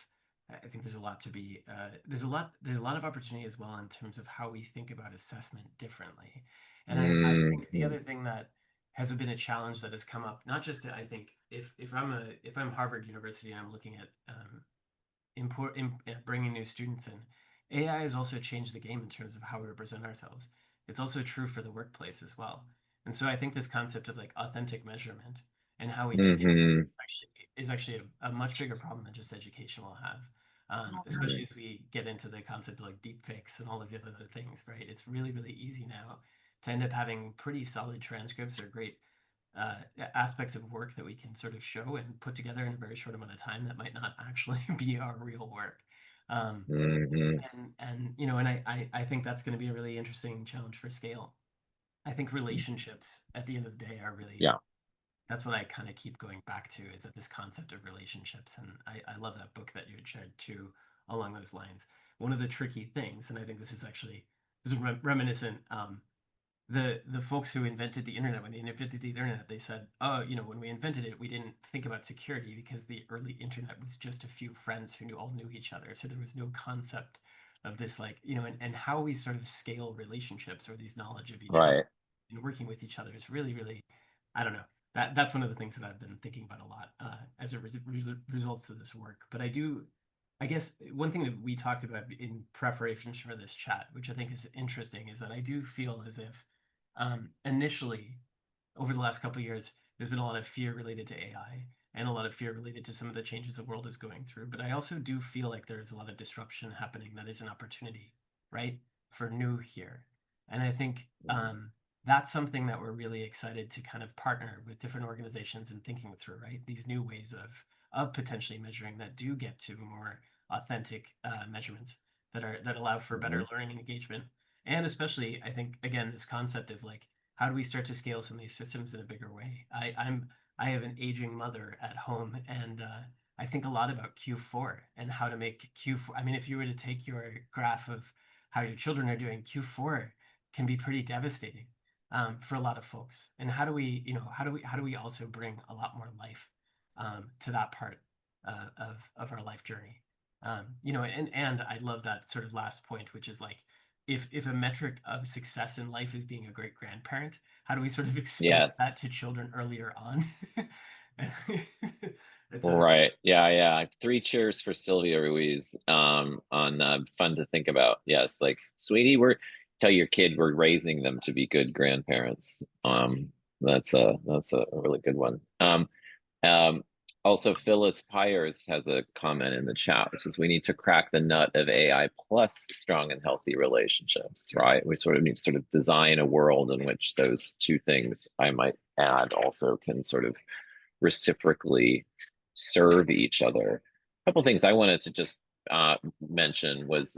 I think there's a lot to be, there's a lot of opportunity as well in terms of how we think about assessment differently. And I think the other thing that has been a challenge that has come up, not just I think if I'm Harvard University, I'm looking at bringing new students in. AI has also changed the game in terms of how we represent ourselves. It's also true for the workplace as well. And so I think this concept of like authentic measurement and how we get to is actually a much bigger problem than just education will have. Especially as we get into the concept of like deep fakes and all of the other things, right? It's really easy now to end up having pretty solid transcripts or great aspects of work that we can sort of show and put together in a very short amount of time that might not actually be our real work. Um, and I think that's going to be a really interesting challenge for scale. I think relationships at the end of the day are really, Yeah. that's what I kind of keep going back to, is that this concept of relationships. And I love that book that you had shared too along those lines. One of the tricky things, and I think this is reminiscent, the folks who invented the internet, when they invented the internet, they said, oh, when we invented it, we didn't think about security because the early internet was just a few friends who all knew each other. So there was no concept of this, like, and how we sort of scale relationships or these knowledge of each other Right. and working with each other is really, I don't know. That's one of the things that I've been thinking about a lot as a results of this work. But I do I guess one thing that we talked about in preparation for this chat, which I think is interesting, is that I do feel as if initially, over the last couple of years, there's been a lot of fear related to AI and a lot of fear related to some of the changes the world is going through. But I also do feel like there's a lot of disruption happening that is an opportunity, right, for new here. And I think that's something that we're really excited to kind of partner with different organizations and thinking through, right? These new ways of potentially measuring that do get to more authentic measurements that allow for better Mhm. learning and engagement. And especially, I think again, this concept of like, how do we start to scale some of these systems in a bigger way? I have an aging mother at home, and I think a lot about Q4 and how to make Q4. I mean, if you were to take your graph of how your children are doing, Q4 can be pretty devastating for a lot of folks. And how do we, how do we also bring a lot more life to that part of our life journey? And I love that sort of last point, which is like, if a metric of success in life is being a great grandparent, how do we sort of expose that Yes. to children earlier on? it's a Right. Yeah, yeah. Three cheers for Sylvia Ruiz on fun to think about. Yes, like sweetie, we're tell your kid we're raising them to be good grandparents. That's a really good one. Um Also Phyllis Pyers has a comment in the chat, which is we need to crack the nut of AI plus strong and healthy relationships, right? We sort of need to sort of design a world in which those two things, I might add, also can sort of reciprocally serve each other. A couple things I wanted to just mention was,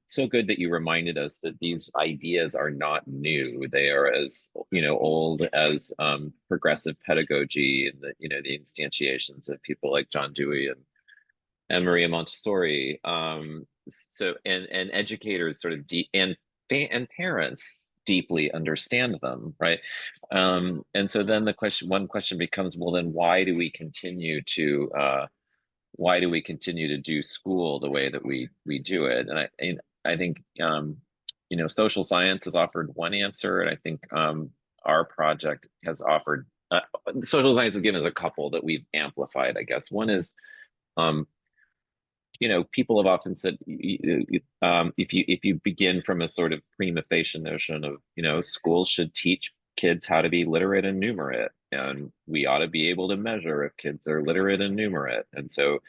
so good that you reminded us that these ideas are not new. They are as old as progressive pedagogy and the instantiations of people like John Dewey and Maria Montessori. And educators sort of and parents deeply understand them, right? And so then one question becomes, well, then why do we continue to do school the way that we do it? And I think social science has offered one answer, and I think our project has offered social science has given us a couple that we've amplified, I guess. One is um, people have often said if you begin from a sort of prima facie notion of schools should teach kids how to be literate and numerate, and we ought to be able to measure if kids are literate and numerate, and so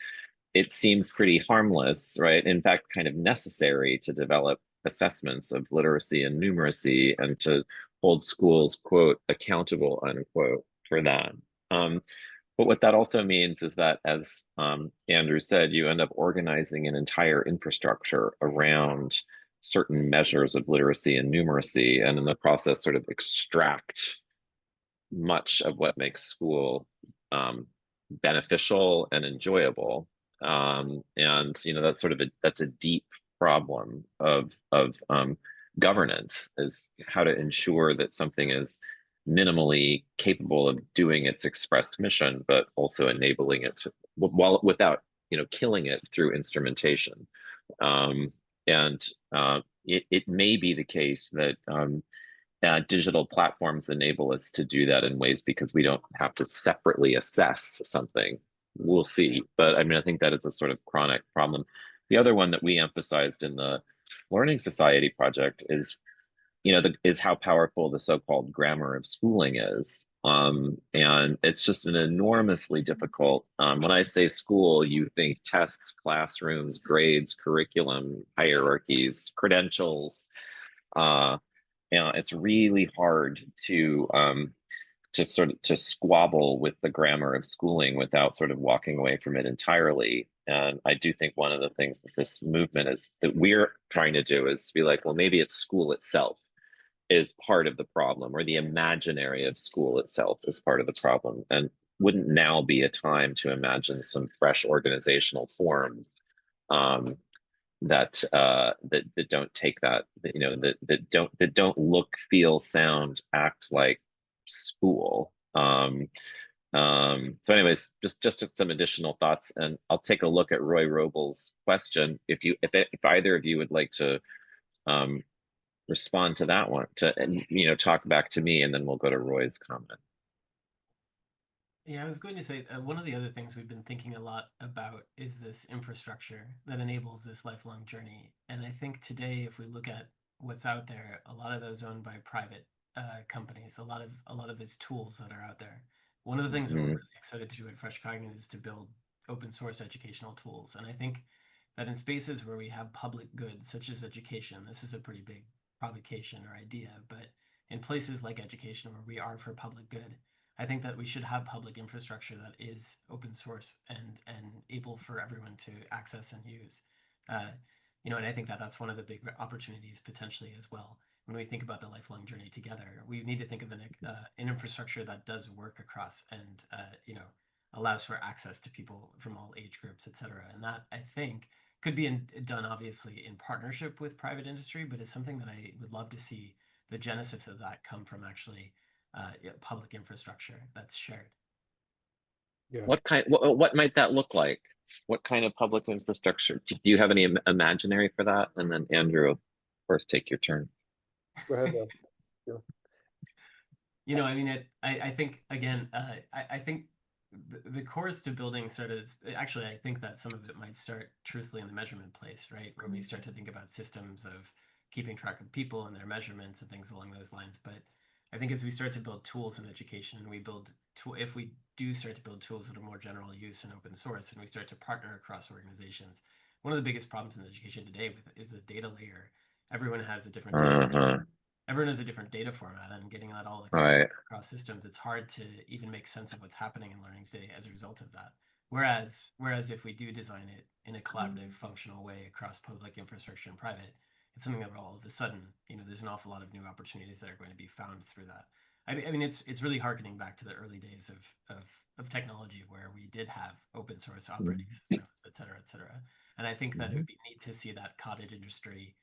it seems pretty harmless, right? In fact, kind of necessary to develop assessments of literacy and numeracy and to hold schools, quote, accountable, unquote, for that. Um, but what that also means is that, as Andrew said, you end up organizing an entire infrastructure around certain measures of literacy and numeracy, and in the process, sort of extract much of what makes school beneficial and enjoyable. And that's a deep problem of governance, is how to ensure that something is minimally capable of doing its expressed mission, but also enabling it while without killing it through instrumentation. Um, and it may be the case that digital platforms enable us to do that in ways because we don't have to separately assess something. We'll see. But I mean, I think that is a sort of chronic problem. The other one that we emphasized in the Learning Society project is, is how powerful the so-called grammar of schooling is. And it's just an enormously difficult, when I say school, you think tests, classrooms, grades, curriculum, hierarchies, credentials, uh, it's really hard to squabble with the grammar of schooling without sort of walking away from it entirely. And I do think one of the things that this movement is that we're trying to do is be like, well, maybe it's school itself is part of the problem, or the imaginary of school itself is part of the problem. And wouldn't now be a time to imagine some fresh organizational forms um, that don't take that don't look, feel, sound, act like school. So anyways, just some additional thoughts, and I'll take a look at Roy Robles' question. If either of you would like to um, respond to that one, and talk back to me, and then we'll go to Roy's comment. Yeah, I was going to say one of the other things we've been thinking a lot about is this infrastructure that enables this lifelong journey. And I think today, if we look at what's out there, a lot of those owned by private companies, a lot of these tools that are out there. One of the things we're Mm-hmm. really excited to do at Fresh Cognitive is to build open source educational tools. And I think that in spaces where we have public goods, such as education, this is a pretty big provocation or idea, but in places like education where we are for public good, I think that we should have public infrastructure that is open source and able for everyone to access and use. Uh, and I think that that's one of the big opportunities potentially as well. When we think about the lifelong journey together, we need to think of an infrastructure that does work across and allows for access to people from all age groups, et cetera. And that I think could be done obviously in partnership with private industry, but it's something that I would love to see the genesis of that come from actually public infrastructure that's shared. Yeah. What might that look like? What kind of public infrastructure? Do you have any imaginary for that? And then Andrew, first take your turn. Go ahead. Yeah. I mean, I think again, I think the course to building sort of actually, I think that some of it might start truthfully in the measurement place, right? When we start to think about systems of keeping track of people and their measurements and things along those lines. But I think as we start to build tools in education and we build if we do start to build tools that are more general use and open source and we start to partner across organizations, one of the biggest problems in education today is the data layer. Everyone has a different data Uh-huh. everyone has a different data format, and getting that all Right. across systems, it's hard to even make sense of what's happening in learning today as a result of that. Whereas if we do design it in a collaborative, functional way across public infrastructure and private, it's something that all of a sudden, there's an awful lot of new opportunities that are going to be found through that. I mean, it's really harkening back to the early days of technology where we did have open source operating systems, et cetera, et cetera. And I think that it would be neat to see that cottage industry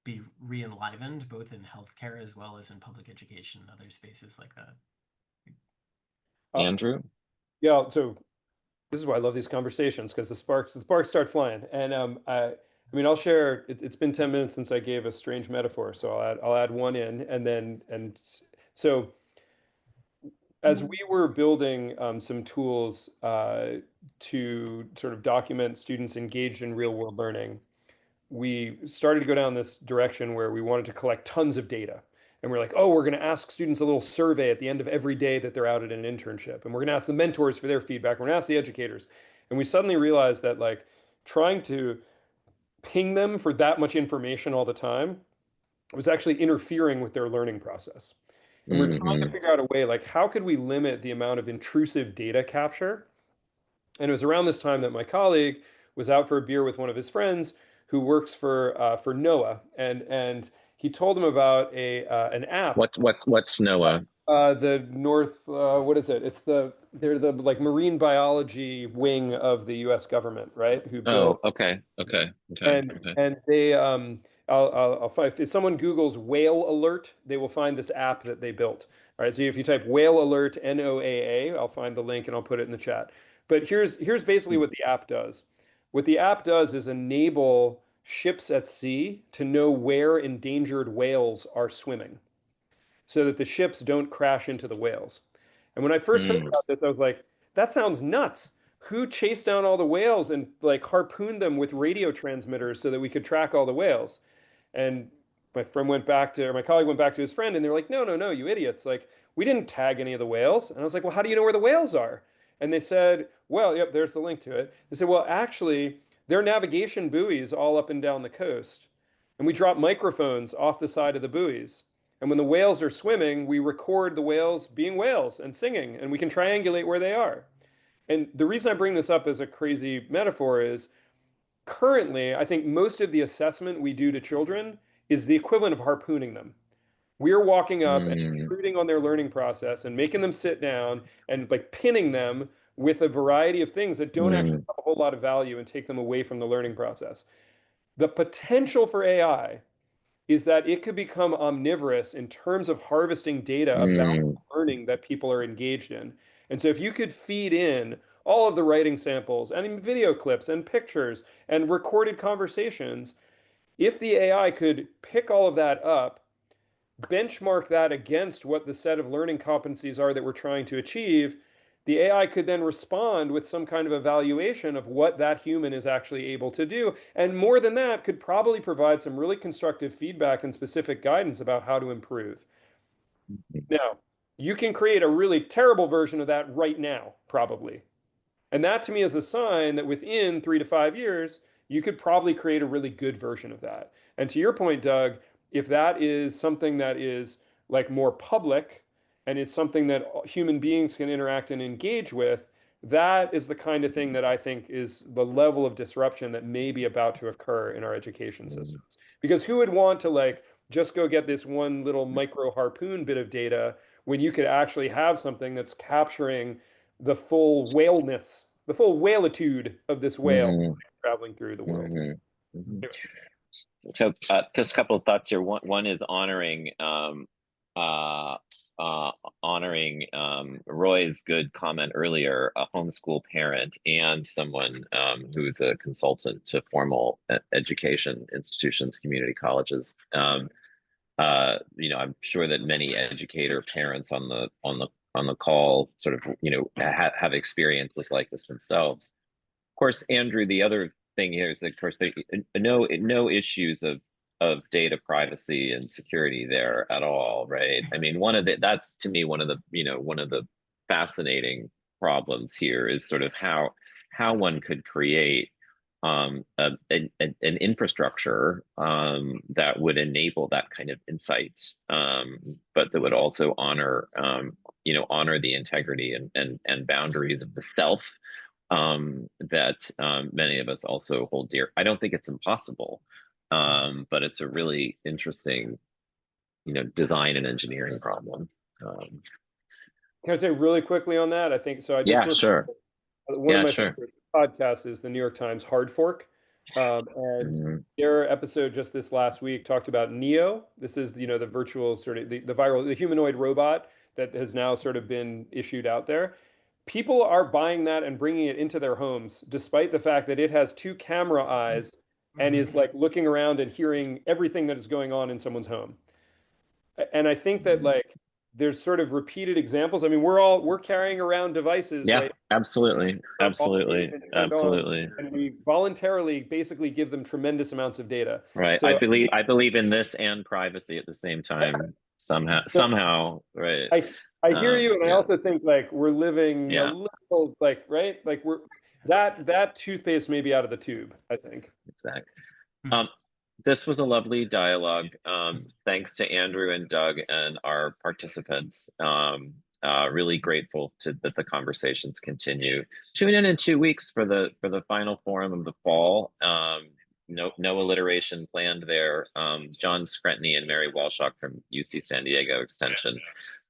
be re-enlivened both in healthcare as well as in public education and other spaces like that. Uh, Andrew? yeah. So this is why I love these conversations because the sparks start flying. And I mean, I'll share. It's been 10 minutes since I gave a strange metaphor, so I'll add one in, and then so as we were building some tools to sort of document students engaged in real world learning, we started to go down this direction where we wanted to collect tons of data. And we're like, oh, we're going to ask students a little survey at the end of every day that they're out at an internship. And we're going to ask the mentors for their feedback. We're going to ask the educators. And we suddenly realized that like trying to ping them for that much information all the time was actually interfering with their learning process. And we're trying to Mm-hmm. figure out a way like how could we limit the amount of intrusive data capture. And it was around this time that my colleague was out for a beer with one of his friends who works for NOAA, and he told him about an app. What's Noah? The North, what is it? They're the like marine biology wing of the U.S. government, right? Who built Oh, okay, okay, okay, and okay. and they I'll find if someone Googles whale alert, they will find this app that they built. All right, so if you type whale alert NOAA, I'll find the link and I'll put it in the chat. But here's basically what the app does. What the app does is enable ships at sea to know where endangered whales are swimming so that the ships don't crash into the whales. And when I first heard Mm, about this, I was like, that sounds nuts. Who chased down all the whales and like harpooned them with radio transmitters so that we could track all the whales? And my colleague went back to his friend and they're like, no, no, no, you idiots. Like, we didn't tag any of the whales. And I was like, well, how do you know where the whales are? And they said, well, yep, there's the link to it. They said, well, actually, there are navigation buoys all up and down the coast. And we drop microphones off the side of the buoys. And when the whales are swimming, we record the whales being whales and singing, and we can triangulate where they are. And the reason I bring this up as a crazy metaphor is currently, I think most of the assessment we do to children is the equivalent of harpooning them. We're walking up and mm, intruding on their learning process and making them sit down and like pinning them with a variety of things that don't actually mm, have a whole lot of value and take them away from the learning process. The potential for AI is that it could become omnivorous in terms of harvesting data about mm, learning that people are engaged in. And so if you could feed in all of the writing samples and video clips and pictures and recorded conversations, if the AI could pick all of that up, benchmark that against what the set of learning competencies are that we're trying to achieve, the AI could then respond with some kind of evaluation of what that human is actually able to do. And more than that, could probably provide some really constructive feedback and specific guidance about how to improve. Now, you can create a really terrible version of that right now, probably. And that to me is a sign that within 3 to 5 years, you could probably create a really good version of that. And to your point, Doug, if that is something that is like more public and is something that human beings can interact and engage with, that is the kind of thing that I think is the level of disruption that may be about to occur in our education systems. Because who would want to like just go get this one little micro harpoon bit of data when you could actually have something that's capturing the full whaleness, the full whalitude of this whale Mm-hmm. traveling through the world. Mm-hmm. Mm-hmm. So just a couple of thoughts here. One is honoring Roy's good comment earlier, a homeschool parent and someone who's a consultant to formal education institutions, community colleges. I'm sure that many educator parents on the call sort of have experiences like this themselves. Of course, Andrew, the other thing here is, of course, no issues of data privacy and security there at all, right? I mean, that's to me one of the fascinating problems here is sort of how one could create an infrastructure that would enable that kind of insight, but that would also honor the integrity and boundaries of the self that many of us also hold dear. I don't think it's impossible, but it's a really interesting, design and engineering problem. Can I say really quickly on that? I think so. I just Yeah, listened sure. to one of Yeah, my sure. favorite podcasts is the New York Times Hard Fork. And Mm-hmm. their episode just this last week talked about Neo. This is, the virtual sort of the humanoid robot that has now sort of been issued out there. People are buying that and bringing it into their homes, despite the fact that it has two camera eyes and is like looking around and hearing everything that is going on in someone's home. And I think that like there's sort of repeated examples. I mean, we're carrying around devices Yeah, right absolutely, are off absolutely, and turned on, absolutely. and we voluntarily basically give them tremendous amounts of data. Right. So I believe in this and privacy at the same time. so Somehow, right. I hear you, and I Yeah, also think like we're living a yeah, little like right, like we're that toothpaste may be out of the tube, I think. exactly. Um, this was a lovely dialogue. Thanks to Andrew and Doug and our participants. Really grateful that the conversations continue. Tune in 2 weeks for the final forum of the fall. No alliteration planned there. John Scretany and Mary Walshock from UC San Diego Extension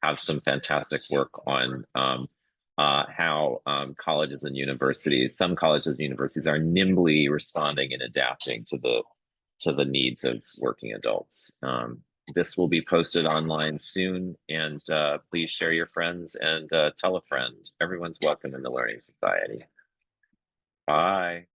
have some fantastic work on how colleges and universities, some colleges and universities, are nimbly responding and adapting to the needs of working adults. This will be posted online soon, and please share your friends and tell a friend. Everyone's welcome in the Learning Society. Bye.